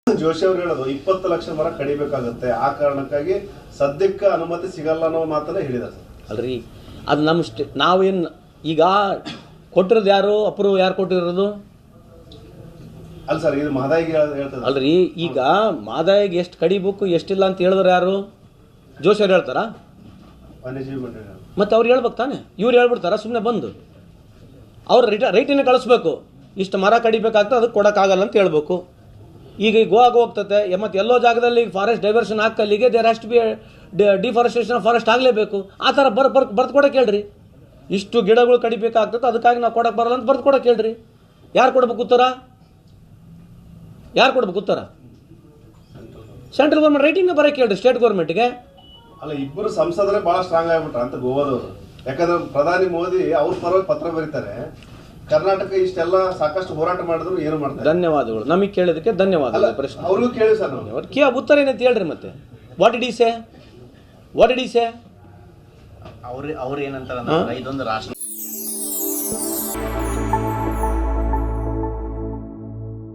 ಜೋಶಿ ಅವರು ಹೇಳೋದು 20 ಲಕ್ಷ ಮರ ಕಡಿಬೇಕಾಗುತ್ತೆ, ಆ ಕಾರಣಕ್ಕಾಗಿ ಸದ್ಯಕ್ಕೆ ಅನುಮತಿ ಸಿಗಲ್ಲ ಅನ್ನೋ ಮಾತನ್ನ ಹೇಳಿದ್ದಾರೆ ಸರ್. ಅಲ್ರಿ ಅದು ನಮ್ಮ ನಾವೇನು ಈಗ ಕೊಟ್ಟಿರೋದು ಯಾರು ಅಪ್ರೂವ್ ಯಾರು ಕೊಟ್ಟಿರೋದು? ಅಲ್ಲ ಸರ್, ಇದು ಮಹದಾಯಿಗೆ ಹೇಳ್ತದೆ ಅಲ್ರಿ. ಈಗ ಮಹದಾಯಿಗೆ ಎಷ್ಟು ಕಡಿಬೇಕು ಎಷ್ಟಿಲ್ಲ ಅಂತ ಹೇಳಿದ್ರೆ ಯಾರು? ಜೋಶಿ ಅವ್ರು ಹೇಳ್ತಾರಾ? ವನ್ಯಜೀವಿ ಮಂಡಳಿ ಮತ್ತೆ ಅವ್ರು ಹೇಳ್ಬೇಕು ತಾನೆ, ಇವ್ರು ಹೇಳ್ಬಿಡ್ತಾರ ಸುಮ್ಮನೆ ಬಂದು? ಅವ್ರು ರೈಟಿನ ಕಳಿಸ್ಬೇಕು, ಇಷ್ಟು ಮರ ಕಡಿಬೇಕಾಗ್ತದೆ ಅದಕ್ಕೆ ಕೊಡೋಕ್ಕಾಗಲ್ಲ ಅಂತ ಹೇಳ್ಬೇಕು. ಈಗ ಗೋವಾಗ ಹೋಗ್ತದೆ ಮತ್ತು ಎಲ್ಲೋ ಜಾಗದಲ್ಲಿ ಫಾರೆಸ್ಟ್ ಡೈವರ್ಷನ್ ಹಾಕಲ್ಲಿಗೆ there has to be deforestation forest ಆಗಲೇಬೇಕು. ಆ ಥರ ಬರ್ದು ಕೊಡೋಕೆ ಹೇಳ್ರಿ. ಇಷ್ಟು ಗಿಡಗಳು ಕಡಿಬೇಕಾಗ್ತದೆ ಅದಕ್ಕಾಗಿ ನಾವು ಕೊಡೋಕೆ ಬರಲ್ಲ ಅಂತ ಬರ್ದು ಕೊಡೋಕೆ ಹೇಳ್ರಿ. ಯಾರು ಕೊಡ್ಬೇಕು ಉತ್ತರ? ಯಾರು ಕೊಡ್ಬೇಕು ಉತ್ತರ? ಸೆಂಟ್ರಲ್ ಗೌರ್ಮೆಂಟ್ ರೈಟಿಂಗ್ ಬರೋಕೆ ಹೇಳ್ರಿ ಸ್ಟೇಟ್ ಗೌರ್ಮೆಂಟ್ಗೆ. ಅಲ್ಲ, ಇಬ್ಬರು ಸಂಸದರೇ ಬಹಳ ಸ್ಟ್ರಾಂಗ್ ಆಗ್ಬಿಟ್ರ ಅಂತ ಗೋವಾದವರು. ಯಾಕಂದ್ರೆ ಪ್ರಧಾನಿ ಮೋದಿ ಅವ್ರ ಪರವಾಗಿ ಪತ್ರ ಬರೀತಾರೆ, ಕರ್ನಾಟಕ ಇಷ್ಟೆಲ್ಲ ಸಾಕಷ್ಟು ಹೋರಾಟ ಮಾಡಿದ್ರು ಏನು ಮಾಡ್ತಾರೆ. ಧನ್ಯವಾದಗಳು, ನಮಗೆ ಕೇಳಿದಕ್ಕೆ ಧನ್ಯವಾದಗಳು. ಪ್ರಶ್ನೆ ಅವ್ರಿಗೂ ಕೇಳಿ ಸರ್ ನಾವು ಉತ್ತರ ಏನಂತ ಹೇಳ್ರಿ. ಮತ್ತೆ ವಾಟ್ ಡಿಡ್ ಈ ಸೇ ಅವ್ರು ಏನಂತಾರ ಇದೊಂದು ರಾಷ್ಟ್ರ